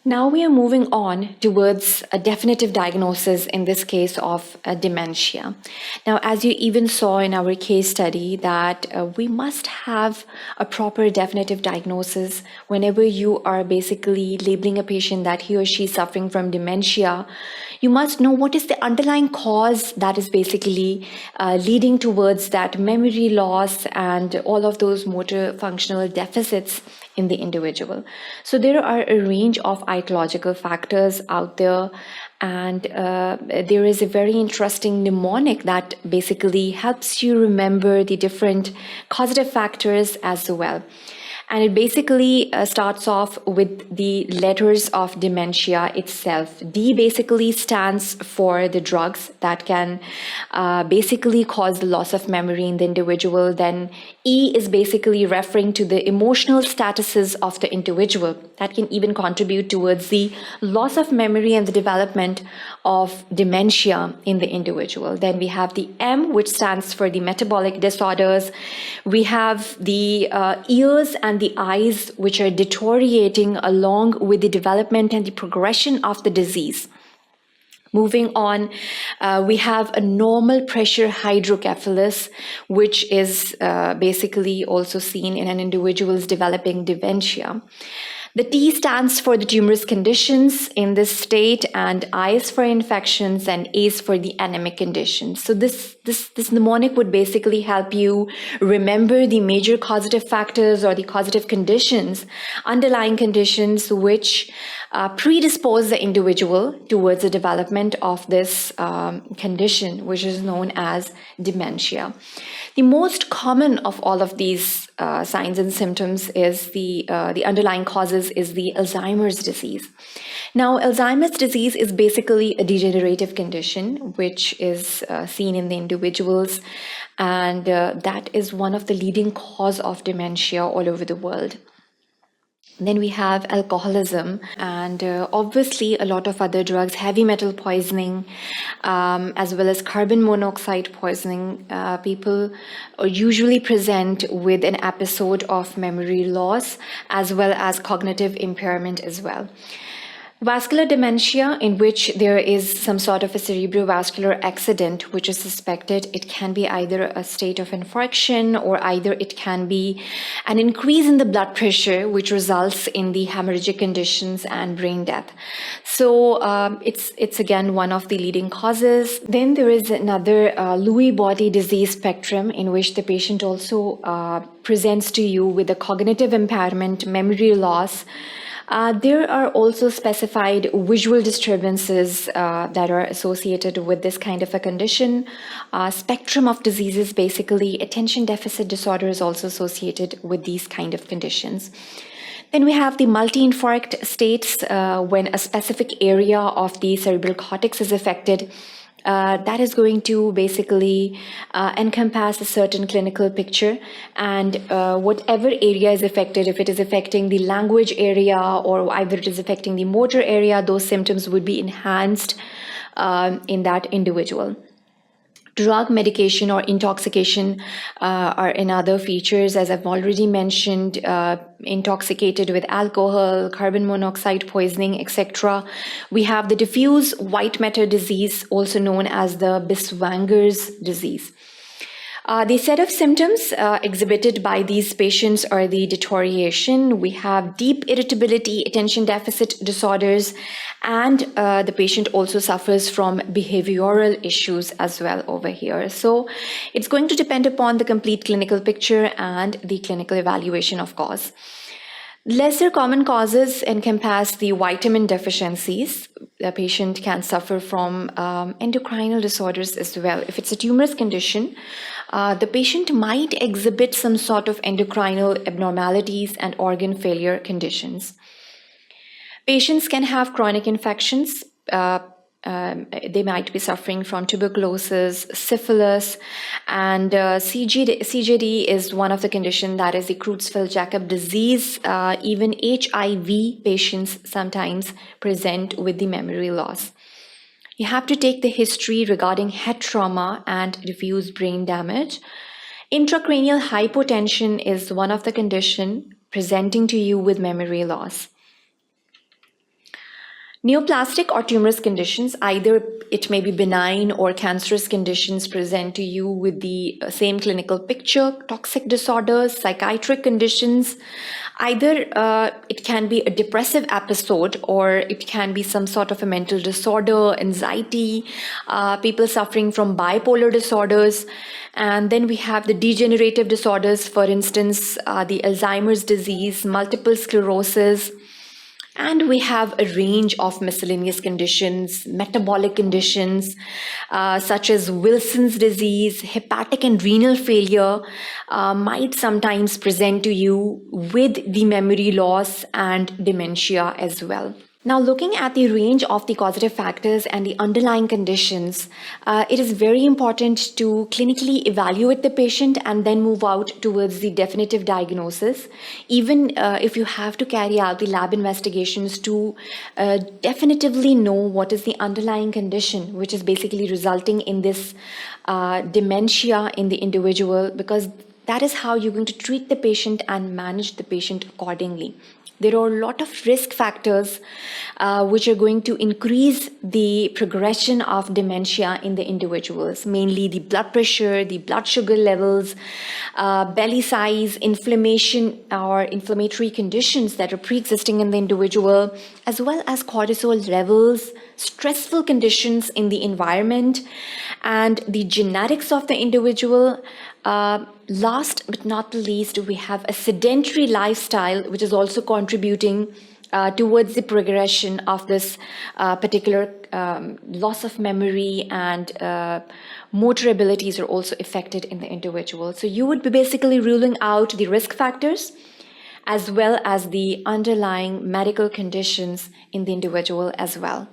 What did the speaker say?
Now we are moving on towards a definitive diagnosis, in this case of dementia. Now, as you even saw in our case study, that we must have a proper definitive diagnosis whenever you are basically labeling a patient that he or she is suffering from dementia. You must know what is the underlying cause that is basically leading towards that memory loss and all of those motor functional deficits in the individual. So there are a range of etiological factors out there, and there is a very interesting mnemonic that basically helps you remember the different causative factors as well. And it basically starts off with the letters of dementia itself. D basically stands for the drugs that can basically cause the loss of memory in the individual. Then E is basically referring to the emotional statuses of the individual that can even contribute towards the loss of memory and the development of dementia in the individual. Then we have the M, which stands for the metabolic disorders. We have the ears and the eyes, which are deteriorating along with the development and the progression of the disease. Moving on, we have a normal pressure hydrocephalus, which is basically also seen in an individual's developing dementia. The T stands for the tumorous conditions in this state, and I is for infections, and A is for the anemic conditions. So this mnemonic would basically help you remember the major causative factors or the causative conditions, underlying conditions which predispose the individual towards the development of this condition, which is known as dementia. The most common of all of these signs and symptoms is the underlying causes is the Alzheimer's disease. Now, Alzheimer's disease is basically a degenerative condition which is seen in the individuals, and that is one of the leading cause of dementia all over the world. Then we have alcoholism, and obviously a lot of other drugs, heavy metal poisoning, as well as carbon monoxide poisoning. People usually present with an episode of memory loss as well as cognitive impairment as well. Vascular dementia, in which there is some sort of a cerebrovascular accident which is suspected. It can be either a state of infarction, or either it can be an increase in the blood pressure which results in the hemorrhagic conditions and brain death. So it's again one of the leading causes. Then there is another Lewy body disease spectrum, in which the patient also presents to you with a cognitive impairment, memory loss. There are also specified visual disturbances that are associated with this kind of a condition. Spectrum of diseases, basically attention deficit disorder, is also associated with these kind of conditions. Then we have the multi-infarct states, when a specific area of the cerebral cortex is affected. That is going to basically encompass a certain clinical picture, and whatever area is affected, if it is affecting the language area or either it is affecting the motor area, those symptoms would be enhanced in that individual. Drug, medication, or intoxication are another features, as I've already mentioned, intoxicated with alcohol, carbon monoxide poisoning, etc. We have the diffuse white matter disease, also known as the Binswanger's disease. The set of symptoms exhibited by these patients are the deterioration. We have deep irritability, attention deficit disorders, and the patient also suffers from behavioral issues as well over here. So it's going to depend upon the complete clinical picture and the clinical evaluation of cause. Lesser common causes encompass the vitamin deficiencies. The patient can suffer from endocrinal disorders as well. If it's a tumorous condition, the patient might exhibit some sort of endocrinal abnormalities and organ failure conditions. Patients can have chronic infections. They might be suffering from tuberculosis, syphilis, and CJD is one of the conditions, that is the Creutzfeldt-Jakob disease. Even HIV patients sometimes present with the memory loss. You have to take the history regarding head trauma and diffuse brain damage. Intracranial hypotension is one of the conditions presenting to you with memory loss. Neoplastic or tumorous conditions, either it may be benign or cancerous conditions, present to you with the same clinical picture. Toxic disorders, psychiatric conditions, either it can be a depressive episode or it can be some sort of a mental disorder, anxiety, people suffering from bipolar disorders. And then we have the degenerative disorders, for instance, the Alzheimer's disease, multiple sclerosis. And we have a range of miscellaneous conditions, metabolic conditions, such as Wilson's disease, hepatic and renal failure, might sometimes present to you with the memory loss and dementia as well. Now, looking at the range of the causative factors and the underlying conditions, it is very important to clinically evaluate the patient and then move out towards the definitive diagnosis, even if you have to carry out the lab investigations to definitively know what is the underlying condition, which is basically resulting in this dementia in the individual, because that is how you're going to treat the patient and manage the patient accordingly. There are a lot of risk factors which are going to increase the progression of dementia in the individuals, mainly the blood pressure, the blood sugar levels, belly size, inflammation or inflammatory conditions that are pre-existing in the individual, as well as cortisol levels, stressful conditions in the environment, and the genetics of the individual. Last but not the least, we have a sedentary lifestyle, which is also contributing towards the progression of this particular loss of memory, and motor abilities are also affected in the individual. So you would be basically ruling out the risk factors as well as the underlying medical conditions in the individual as well.